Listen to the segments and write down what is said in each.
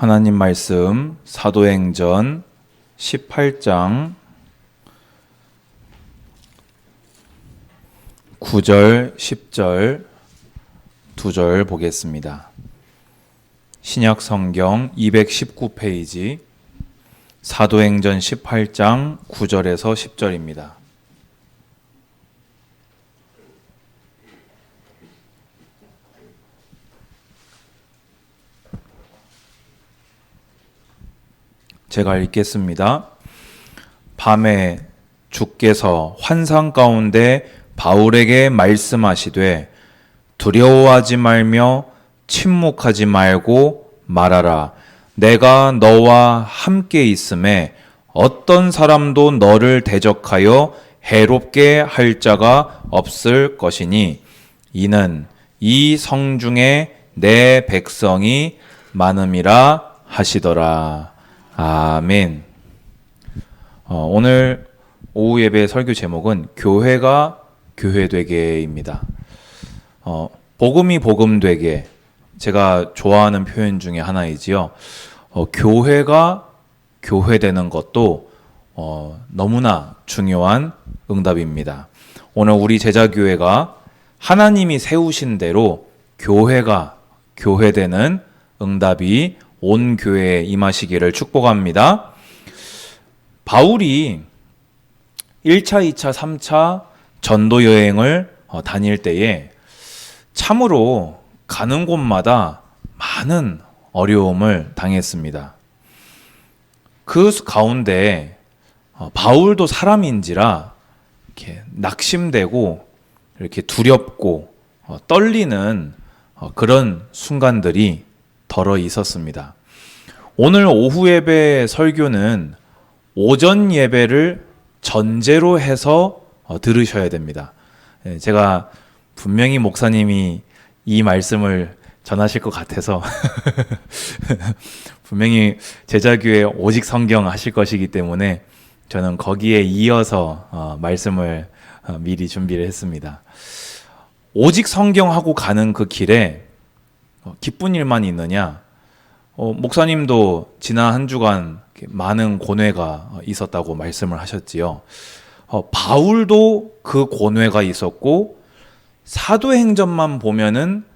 하나님 말씀 사도행전 18장 9절, 10절, 2절 보겠습니다. 신약 성경 219페이지 사도행전 18장 9절에서 10절입니다. 제가 읽겠습니다. 밤에 주께서 환상 가운데 바울에게 말씀하시되 두려워하지 말며 침묵하지 말고 말하라. 내가 너와 함께 있음에 어떤 사람도 너를 대적하여 해롭게 할 자가 없을 것이니 이는 이 성중에 내 백성이 많음이라 하시더라. 아멘. 오늘 오후 예배 설교 제목은 교회가 교회되게입니다. 복음이 복음되게, 제가 좋아하는 표현 중에 하나이지요. 교회가 교회되는 것도 너무나 중요한 응답입니다. 오늘 우리 제자교회가 하나님이 세우신 대로 교회가 교회되는 응답이 온 교회에 임하시기를 축복합니다. 바울이 1차, 2차, 3차 전도 여행을 다닐 때에 참으로 가는 곳마다 많은 어려움을 당했습니다. 그 가운데 바울도 사람인지라 이렇게 낙심되고 이렇게 두렵고 떨리는 그런 순간들이 덜어 있었습니다. 오늘 오후 예배 설교는 오전 예배를 전제로 해서 들으셔야 됩니다. 제가 분명히 목사님이 이 말씀을 전하실 것 같아서 분명히 제자교회 오직 성경 하실 것이기 때문에 저는 거기에 이어서 말씀을 미리 준비를 했습니다. 오직 성경하고 가는 그 길에 기쁜 일만 있느냐? 목사님도 지난 한 주간 많은 고뇌가 있었다고 말씀을 하셨지요. 바울도 그 고뇌가 있었고 사도행전만 보면은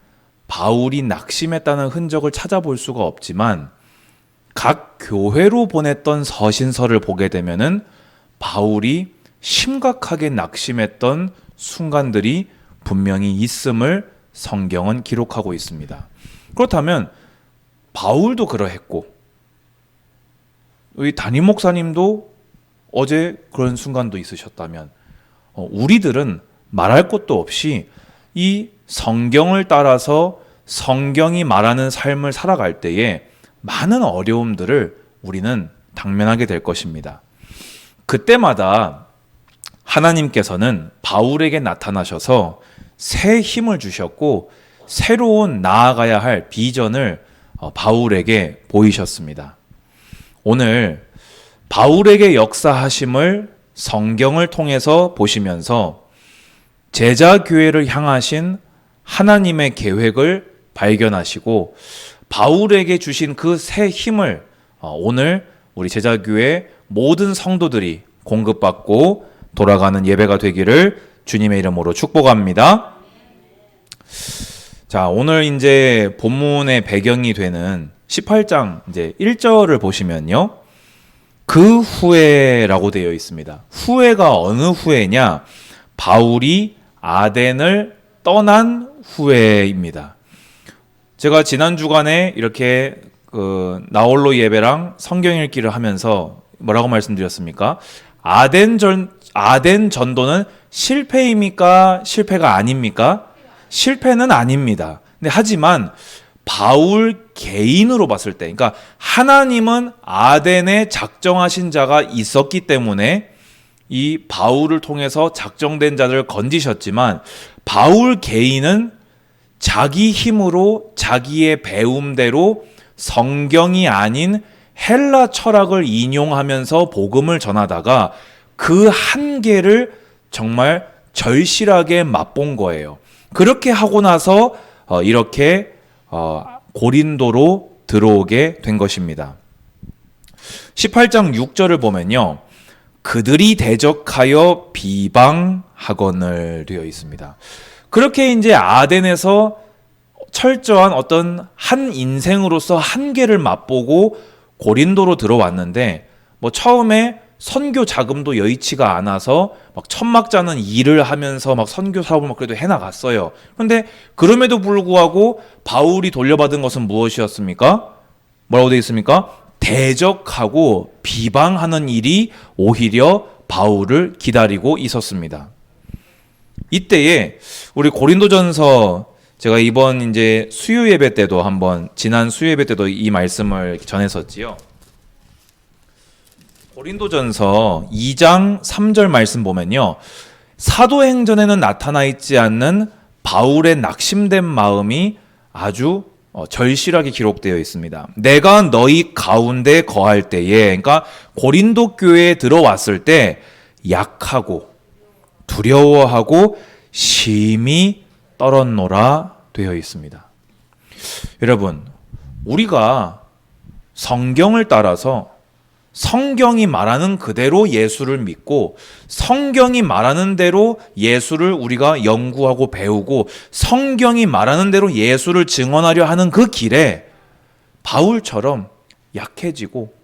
바울이 낙심했다는 흔적을 찾아볼 수가 없지만 각 교회로 보냈던 서신서를 보게 되면은 바울이 심각하게 낙심했던 순간들이 분명히 있음을 성경은 기록하고 있습니다. 그렇다면 바울도 그러했고 우리 담임 목사님도 어제 그런 순간도 있으셨다면 우리들은 말할 것도 없이 이 성경을 따라서 성경이 말하는 삶을 살아갈 때에 많은 어려움들을 우리는 당면하게 될 것입니다. 그때마다 하나님께서는 바울에게 나타나셔서 새 힘을 주셨고 새로운 나아가야 할 비전을 바울에게 보이셨습니다. 오늘 바울에게 역사하심을 성경을 통해서 보시면서 제자교회를 향하신 하나님의 계획을 발견하시고 바울에게 주신 그 새 힘을 오늘 우리 제자교회 모든 성도들이 공급받고 돌아가는 예배가 되기를 주님의 이름으로 축복합니다. 자, 오늘 이제 본문의 배경이 되는 18장 이제 1절을 보시면요. 그 후에라고 되어 있습니다. 후에가 어느 후에냐? 바울이 아덴을 떠난 후에입니다. 제가 지난 주간에 이렇게 나홀로 예배랑 성경 읽기를 하면서 뭐라고 말씀드렸습니까? 아덴 전도는 실패입니까? 실패가 아닙니까? 실패는 아닙니다. 근데 하지만 바울 개인으로 봤을 때, 그러니까 하나님은 아덴에 작정하신 자가 있었기 때문에 이 바울을 통해서 작정된 자들을 건지셨지만 바울 개인은 자기 힘으로 자기의 배움대로 성경이 아닌 헬라 철학을 인용하면서 복음을 전하다가 그 한계를 정말 절실하게 맛본 거예요. 그렇게 하고 나서 이렇게 고린도로 들어오게 된 것입니다. 18장 6절을 보면요. 그들이 대적하여 비방하거늘 되어 있습니다. 그렇게 이제 아덴에서 철저한 어떤 한 인생으로서 한계를 맛보고 고린도로 들어왔는데 처음에 선교 자금도 여의치가 않아서 막 천막자는 일을 하면서 막 선교 사업을 막 그래도 해나갔어요. 그런데 그럼에도 불구하고 바울이 돌려받은 것은 무엇이었습니까? 뭐라고 되어 있습니까? 대적하고 비방하는 일이 오히려 바울을 기다리고 있었습니다. 이때에 우리 고린도전서 제가 이번 이제 수요 예배 때도 지난 수요 예배 때도 이 말씀을 전했었지요. 고린도전서 2장 3절 말씀 보면요. 사도행전에는 나타나 있지 않는 바울의 낙심된 마음이 아주 절실하게 기록되어 있습니다. 내가 너희 가운데 거할 때에, 그러니까 고린도 교회에 들어왔을 때 약하고 두려워하고 심히 떨었노라 되어 있습니다. 여러분, 우리가 성경을 따라서 성경이 말하는 그대로 예수를 믿고 성경이 말하는 대로 예수를 우리가 연구하고 배우고 성경이 말하는 대로 예수를 증언하려 하는 그 길에 바울처럼 약해지고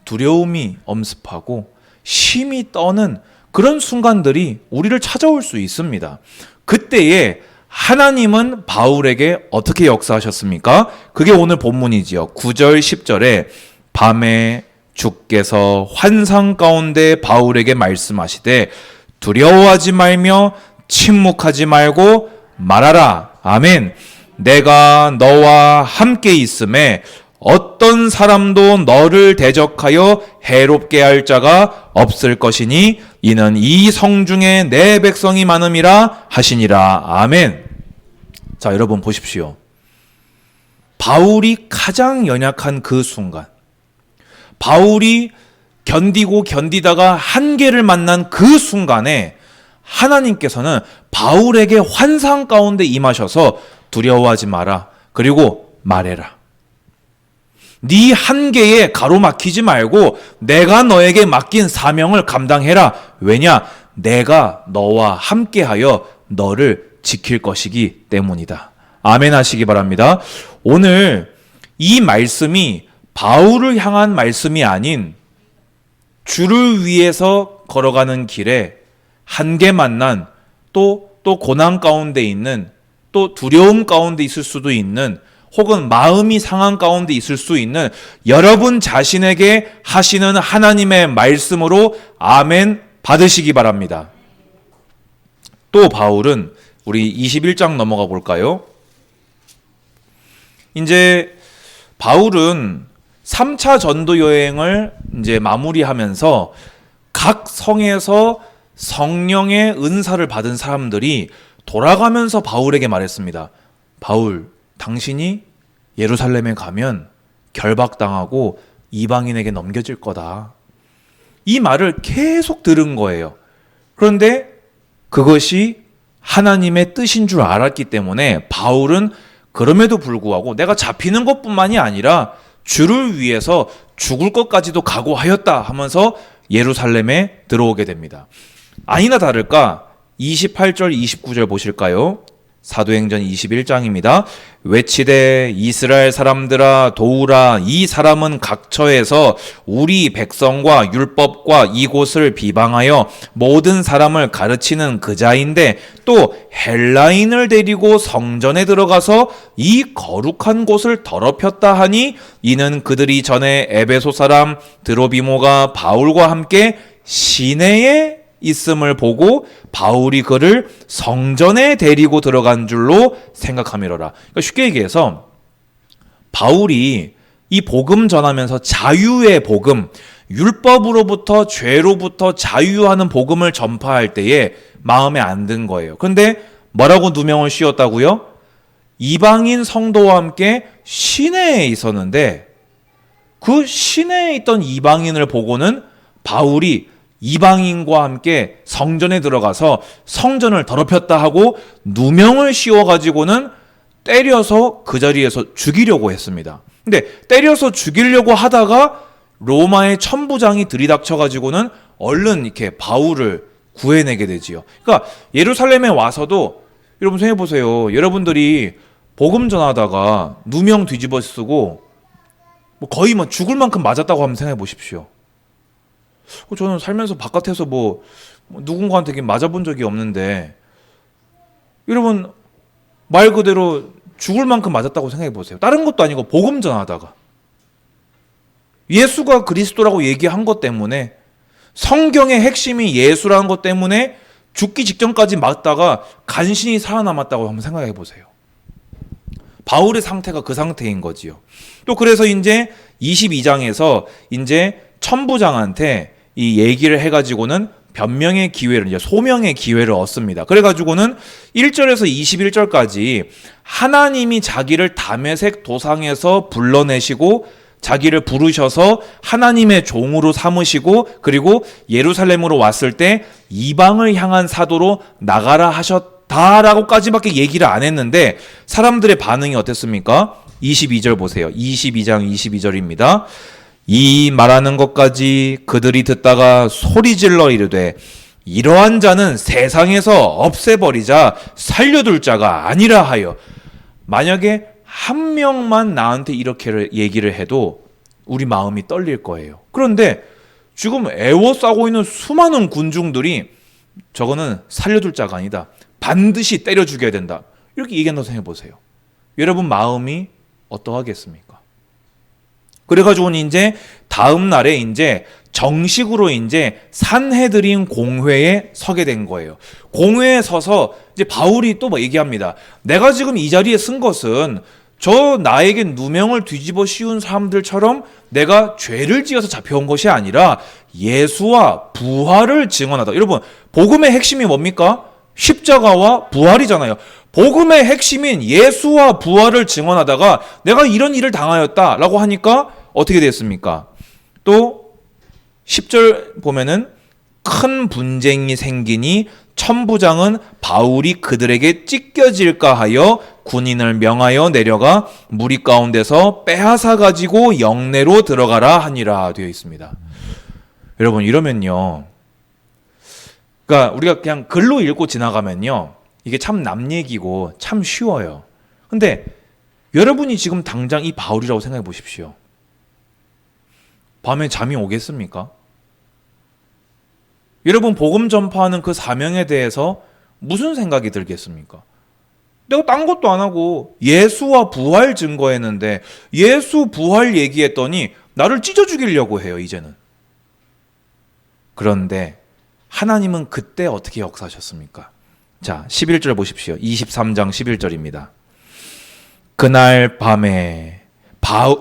두려움이 엄습하고 심히 떠는 그런 순간들이 우리를 찾아올 수 있습니다. 그때에 하나님은 바울에게 어떻게 역사하셨습니까? 그게 오늘 본문이지요. 9절 10절에 밤에 주께서 환상 가운데 바울에게 말씀하시되 두려워하지 말며 침묵하지 말고 말하라. 아멘. 내가 너와 함께 있음에 어떤 사람도 너를 대적하여 해롭게 할 자가 없을 것이니 이는 이 성중에 내 백성이 많음이라 하시니라. 아멘. 자, 여러분 보십시오. 바울이 가장 연약한 그 순간, 바울이 견디고 견디다가 한계를 만난 그 순간에 하나님께서는 바울에게 환상 가운데 임하셔서 두려워하지 마라. 그리고 말해라. 네 한계에 가로막히지 말고 내가 너에게 맡긴 사명을 감당해라. 왜냐? 내가 너와 함께하여 너를 지킬 것이기 때문이다. 아멘 하시기 바랍니다. 오늘 이 말씀이 바울을 향한 말씀이 아닌 주를 위해서 걸어가는 길에 한계 만난 또 고난 가운데 있는 또 두려움 가운데 있을 수도 있는 혹은 마음이 상한 가운데 있을 수 있는 여러분 자신에게 하시는 하나님의 말씀으로 아멘 받으시기 바랍니다. 또 바울은 우리 21장 넘어가 볼까요? 이제 바울은 3차 전도 여행을 이제 마무리하면서 각 성에서 성령의 은사를 받은 사람들이 돌아가면서 바울에게 말했습니다. 바울, 당신이 예루살렘에 가면 결박당하고 이방인에게 넘겨질 거다. 이 말을 계속 들은 거예요. 그런데 그것이 하나님의 뜻인 줄 알았기 때문에 바울은 그럼에도 불구하고 내가 잡히는 것뿐만이 아니라 주를 위해서 죽을 것까지도 각오하였다 하면서 예루살렘에 들어오게 됩니다. 아니나 다를까 28절 29절 보실까요? 사도행전 21장입니다. 외치되 이스라엘 사람들아 도우라. 이 사람은 각처에서 우리 백성과 율법과 이곳을 비방하여 모든 사람을 가르치는 그 자인데 또 헬라인을 데리고 성전에 들어가서 이 거룩한 곳을 더럽혔다 하니 이는 그들이 전에 에베소 사람 드로비모가 바울과 함께 시내에 있음을 보고 바울이 그를 성전에 데리고 들어간 줄로 생각하미로라. 그러니까 쉽게 얘기해서 바울이 이 복음 전하면서 자유의 복음, 율법으로부터 죄로부터 자유하는 복음을 전파할 때에 마음에 안 든 거예요. 그런데 뭐라고 누명을 씌웠다고요? 이방인 성도와 함께 시내에 있었는데 그 시내에 있던 이방인을 보고는 바울이 이방인과 함께 성전에 들어가서 성전을 더럽혔다 하고 누명을 씌워가지고는 때려서 그 자리에서 죽이려고 했습니다. 근데 때려서 죽이려고 하다가 로마의 천부장이 들이닥쳐가지고는 얼른 이렇게 바울을 구해내게 되지요. 그러니까 예루살렘에 와서도 여러분 생각해보세요. 여러분들이 복음 전하다가 누명 뒤집어 쓰고 거의 죽을 만큼 맞았다고 한번 생각해 보십시오. 저는 살면서 바깥에서 누군가한테 맞아본 적이 없는데 여러분 말 그대로 죽을 만큼 맞았다고 생각해 보세요. 다른 것도 아니고 복음 전하다가 예수가 그리스도라고 얘기한 것 때문에, 성경의 핵심이 예수라는 것 때문에 죽기 직전까지 맞다가 간신히 살아남았다고 한번 생각해 보세요. 바울의 상태가 그 상태인 거지요. 또 그래서 이제 22장에서 이제 천부장한테 이 얘기를 해가지고는 변명의 기회를, 이제 소명의 기회를 얻습니다. 그래가지고는 1절에서 21절까지 하나님이 자기를 다메섹 도상에서 불러내시고 자기를 부르셔서 하나님의 종으로 삼으시고, 그리고 예루살렘으로 왔을 때 이방을 향한 사도로 나가라 하셨다라고까지밖에 얘기를 안 했는데 사람들의 반응이 어땠습니까? 22절 보세요. 22장 22절입니다. 이 말하는 것까지 그들이 듣다가 소리질러 이르되 이러한 자는 세상에서 없애버리자 살려둘 자가 아니라 하여. 만약에 한 명만 나한테 이렇게 얘기를 해도 우리 마음이 떨릴 거예요. 그런데 지금 애워싸고 있는 수많은 군중들이 저거는 살려둘 자가 아니다, 반드시 때려 죽여야 된다, 이렇게 얘기한다고 생각해 보세요. 여러분 마음이 어떠하겠습니까? 그래가지고는 이제 다음 날에 이제 정식으로 이제 산헤드린 공회에 서게 된 거예요. 공회에 서서 이제 바울이 또 얘기합니다. 내가 지금 이 자리에 쓴 것은 저 나에게 누명을 뒤집어 씌운 사람들처럼 내가 죄를 지어서 잡혀온 것이 아니라 예수와 부활을 증언하다. 여러분, 복음의 핵심이 뭡니까? 십자가와 부활이잖아요. 복음의 핵심인 예수와 부활을 증언하다가 내가 이런 일을 당하였다라고 하니까 어떻게 됐습니까? 또 10절 보면은 큰 분쟁이 생기니 천부장은 바울이 그들에게 찢겨질까 하여 군인을 명하여 내려가 무리 가운데서 빼앗아 가지고 영내로 들어가라 하니라 되어 있습니다. 여러분, 이러면요, 그러니까 우리가 그냥 글로 읽고 지나가면요, 이게 참 남 얘기고 참 쉬워요. 근데 여러분이 지금 당장 이 바울이라고 생각해 보십시오. 밤에 잠이 오겠습니까? 여러분, 복음 전파하는 그 사명에 대해서 무슨 생각이 들겠습니까? 내가 딴 것도 안 하고 예수와 부활 증거했는데 예수 부활 얘기했더니 나를 찢어 죽이려고 해요, 이제는. 그런데 하나님은 그때 어떻게 역사하셨습니까? 자, 11절 보십시오. 23장 11절입니다. 그날 밤에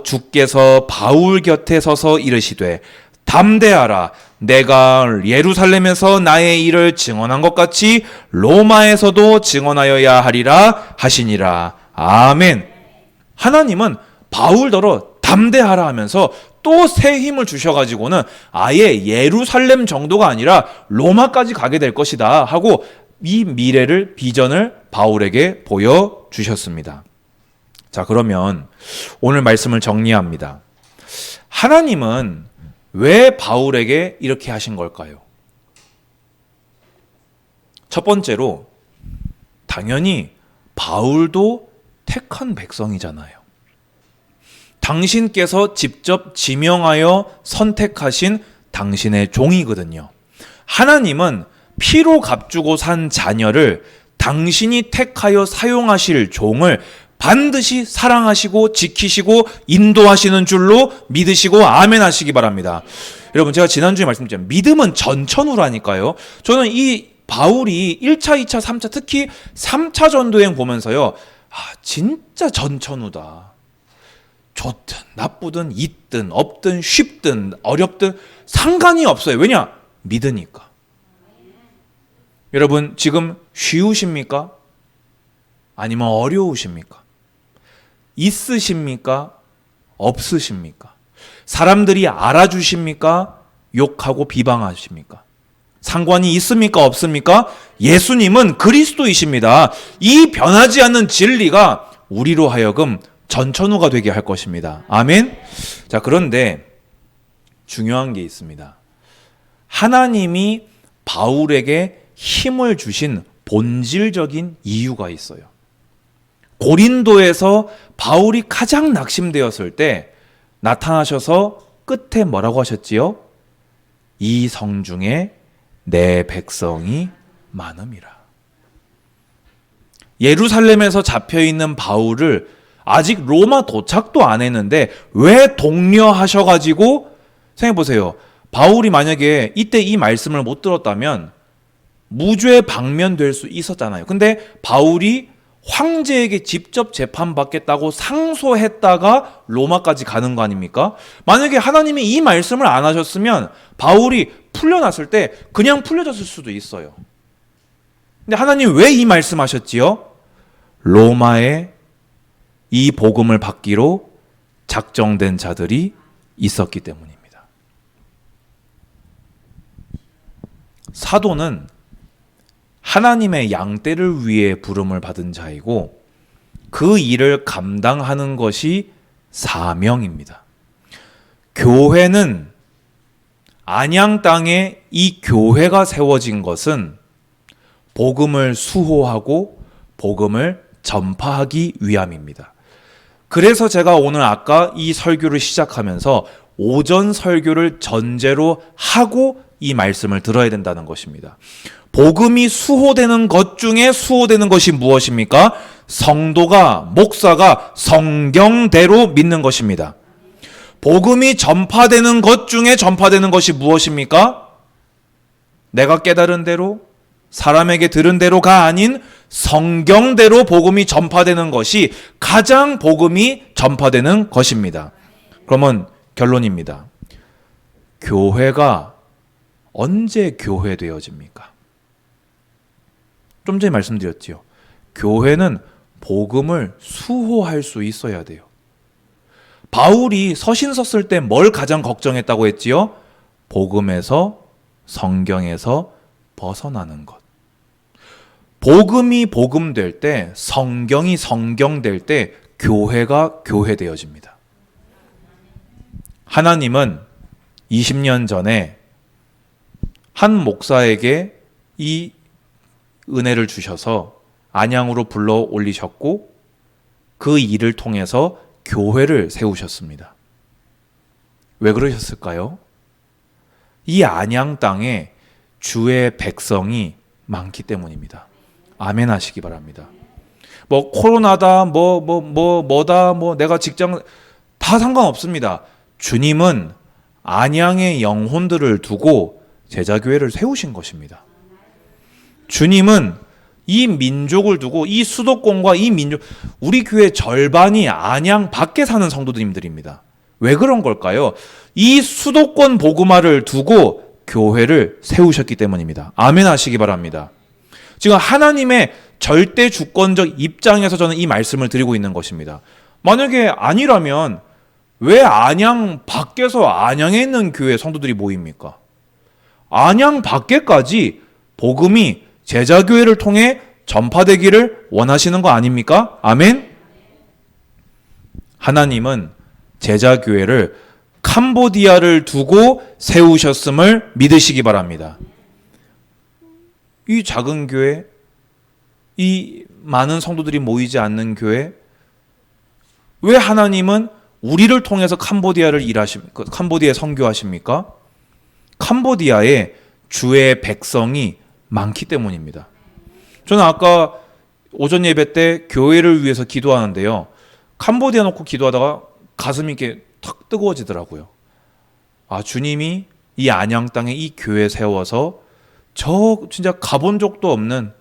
주께서 바울 곁에 서서 이르시되 담대하라, 내가 예루살렘에서 나의 일을 증언한 것 같이 로마에서도 증언하여야 하리라 하시니라. 아멘. 하나님은 바울더러 담대하라 하면서 또 새 힘을 주셔가지고는 아예 예루살렘 정도가 아니라 로마까지 가게 될 것이다 하고 이 미래를, 비전을 바울에게 보여주셨습니다. 자, 그러면 오늘 말씀을 정리합니다. 하나님은 왜 바울에게 이렇게 하신 걸까요? 첫 번째로, 당연히 바울도 택한 백성이잖아요. 당신께서 직접 지명하여 선택하신 당신의 종이거든요. 하나님은 피로 값주고 산 자녀를 당신이 택하여 사용하실 종을 반드시 사랑하시고 지키시고 인도하시는 줄로 믿으시고 아멘 하시기 바랍니다. 여러분, 제가 지난주에 말씀드렸잖아요. 믿음은 전천후라니까요. 저는 이 바울이 1차, 2차, 3차, 특히 3차 전도여행 보면서요, 진짜 전천후다. 좋든 나쁘든 있든 없든 쉽든 어렵든 상관이 없어요. 왜냐? 믿으니까. 여러분, 지금 쉬우십니까? 아니면 어려우십니까? 있으십니까? 없으십니까? 사람들이 알아주십니까? 욕하고 비방하십니까? 상관이 있습니까? 없습니까? 예수님은 그리스도이십니다. 이 변하지 않는 진리가 우리로 하여금 전천후가 되게 할 것입니다. 아멘. 자, 그런데 중요한 게 있습니다. 하나님이 바울에게 힘을 주신 본질적인 이유가 있어요. 고린도에서 바울이 가장 낙심되었을 때 나타나셔서 끝에 뭐라고 하셨지요? 이 성중에 내 백성이 많음이라. 예루살렘에서 잡혀있는 바울을 아직 로마 도착도 안 했는데 왜 독려하셔가지고, 생각해보세요. 바울이 만약에 이때 이 말씀을 못 들었다면 무죄 방면될 수 있었잖아요. 근데 바울이 황제에게 직접 재판받겠다고 상소했다가 로마까지 가는 거 아닙니까? 만약에 하나님이 이 말씀을 안 하셨으면 바울이 풀려났을 때 그냥 풀려졌을 수도 있어요. 근데 하나님 왜 이 말씀하셨지요? 로마에 이 복음을 받기로 작정된 자들이 있었기 때문입니다. 사도는 하나님의 양떼를 위해 부름을 받은 자이고 그 일을 감당하는 것이 사명입니다. 교회는, 안양 땅에 이 교회가 세워진 것은 복음을 수호하고 복음을 전파하기 위함입니다. 그래서 제가 오늘 아까 이 설교를 시작하면서 오전 설교를 전제로 하고 이 말씀을 들어야 된다는 것입니다. 복음이 수호되는 것 중에 수호되는 것이 무엇입니까? 성도가, 목사가 성경대로 믿는 것입니다. 복음이 전파되는 것 중에 전파되는 것이 무엇입니까? 내가 깨달은 대로, 사람에게 들은 대로가 아닌 성경대로 복음이 전파되는 것이 가장 복음이 전파되는 것입니다. 그러면 결론입니다. 교회가 언제 교회 되어집니까? 좀 전에 말씀드렸지요. 교회는 복음을 수호할 수 있어야 돼요. 바울이 서신 썼을 때 뭘 가장 걱정했다고 했지요? 복음에서, 성경에서 벗어나는 것. 복음이 복음될 때, 성경이 성경될 때 교회가 교회되어집니다. 하나님은 20년 전에 한 목사에게 이 은혜를 주셔서 안양으로 불러 올리셨고 그 일을 통해서 교회를 세우셨습니다. 왜 그러셨을까요? 이 안양 땅에 주의 백성이 많기 때문입니다. 아멘 하시기 바랍니다. 뭐 코로나다, 뭐다, 내가 직장 다 상관없습니다. 주님은 안양의 영혼들을 두고 제자교회를 세우신 것입니다. 주님은 이 민족을 두고, 이 수도권과 이 민족, 우리 교회 절반이 안양 밖에 사는 성도님들입니다. 왜 그런 걸까요? 이 수도권 복음화를 두고 교회를 세우셨기 때문입니다. 아멘 하시기 바랍니다. 지금 하나님의 절대 주권적 입장에서 저는 이 말씀을 드리고 있는 것입니다. 만약에 아니라면 왜 안양 밖에서 안양에 있는 교회 성도들이 모입니까? 안양 밖에까지 복음이 제자교회를 통해 전파되기를 원하시는 거 아닙니까? 아멘? 하나님은 제자교회를 캄보디아를 두고 세우셨음을 믿으시기 바랍니다. 이 작은 교회, 이 많은 성도들이 모이지 않는 교회, 왜 하나님은 우리를 통해서 캄보디아를 캄보디아에 선교하십니까? 캄보디아에 주의 백성이 많기 때문입니다. 저는 아까 오전 예배 때 교회를 위해서 기도하는데요. 캄보디아 놓고 기도하다가 가슴이 이렇게 탁 뜨거워지더라고요. 아, 주님이 이 안양 땅에 이 교회 세워서 저 진짜 가본 적도 없는,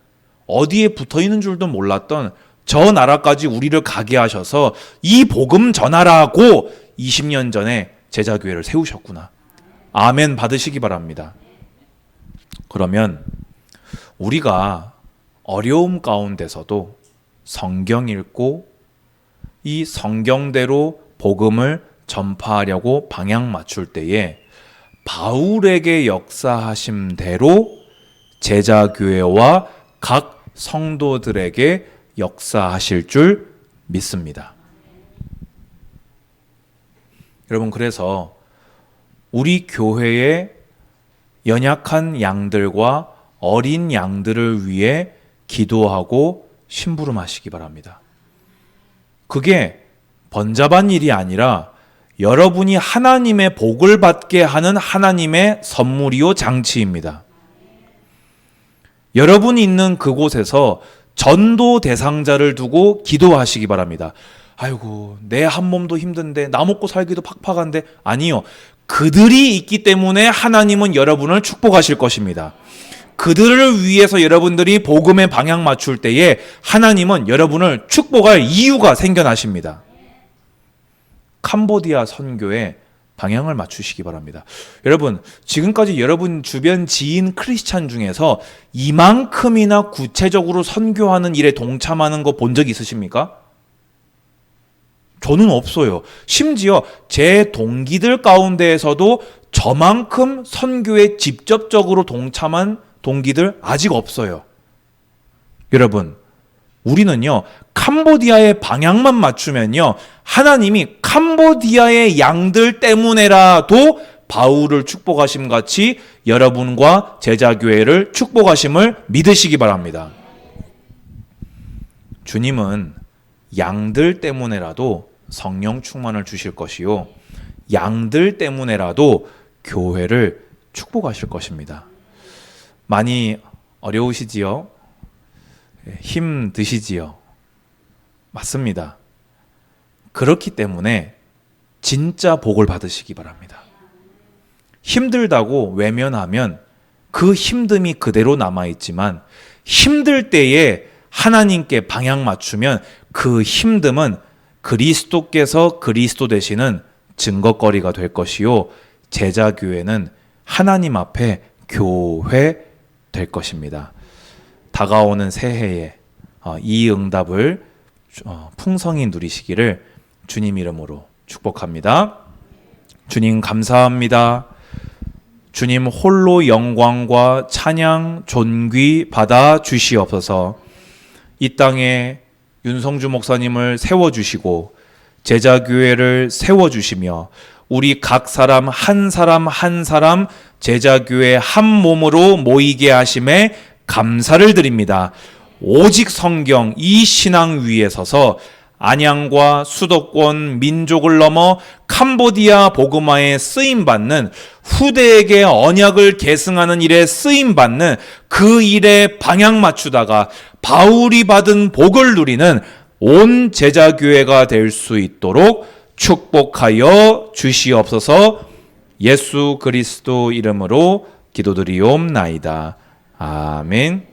어디에 붙어 있는 줄도 몰랐던 저 나라까지 우리를 가게 하셔서 이 복음 전하라고 20년 전에 제자교회를 세우셨구나. 아멘 받으시기 바랍니다. 그러면 우리가 어려움 가운데서도 성경 읽고 이 성경대로 복음을 전파하려고 방향 맞출 때에 바울에게 역사하신 대로 제자교회와 각 성도들에게 역사하실 줄 믿습니다. 여러분, 그래서 우리 교회의 연약한 양들과 어린 양들을 위해 기도하고 심부름하시기 바랍니다. 그게 번잡한 일이 아니라 여러분이 하나님의 복을 받게 하는 하나님의 선물이요 장치입니다. 여러분이 있는 그곳에서 전도 대상자를 두고 기도하시기 바랍니다. 아이고, 내 한 몸도 힘든데 나 먹고 살기도 팍팍한데. 아니요. 그들이 있기 때문에 하나님은 여러분을 축복하실 것입니다. 그들을 위해서 여러분들이 복음의 방향 맞출 때에 하나님은 여러분을 축복할 이유가 생겨나십니다. 캄보디아 선교에 방향을 맞추시기 바랍니다. 여러분, 지금까지 여러분 주변 지인 크리스찬 중에서 이만큼이나 구체적으로 선교하는 일에 동참하는 거 본 적 있으십니까? 저는 없어요. 심지어 제 동기들 가운데에서도 저만큼 선교에 직접적으로 동참한 동기들 아직 없어요. 여러분, 우리는요, 캄보디아의 방향만 맞추면요, 하나님이 캄보디아의 양들 때문에라도 바울을 축복하심 같이 여러분과 제자교회를 축복하심을 믿으시기 바랍니다. 주님은 양들 때문에라도 성령 충만을 주실 것이요, 양들 때문에라도 교회를 축복하실 것입니다. 많이 어려우시지요? 힘드시지요? 맞습니다. 그렇기 때문에 진짜 복을 받으시기 바랍니다. 힘들다고 외면하면 그 힘듦이 그대로 남아있지만, 힘들 때에 하나님께 방향 맞추면 그 힘듦은 그리스도께서 그리스도 되시는 증거거리가 될 것이요, 제자교회는 하나님 앞에 교회 될 것입니다. 다가오는 새해에 이 응답을 풍성히 누리시기를 주님 이름으로 축복합니다. 주님 감사합니다. 주님 홀로 영광과 찬양, 존귀 받아 주시옵소서. 이 땅에 윤성주 목사님을 세워주시고 제자교회를 세워주시며 우리 각 사람 한 사람 한 사람 제자교회 한 몸으로 모이게 하심에 감사를 드립니다. 오직 성경 이 신앙 위에 서서 안양과 수도권 민족을 넘어 캄보디아 복음화에 쓰임받는, 후대에게 언약을 계승하는 일에 쓰임받는 그 일에 방향 맞추다가 바울이 받은 복을 누리는 온 제자교회가 될 수 있도록 축복하여 주시옵소서. 예수 그리스도 이름으로 기도드리옵나이다. 아멘.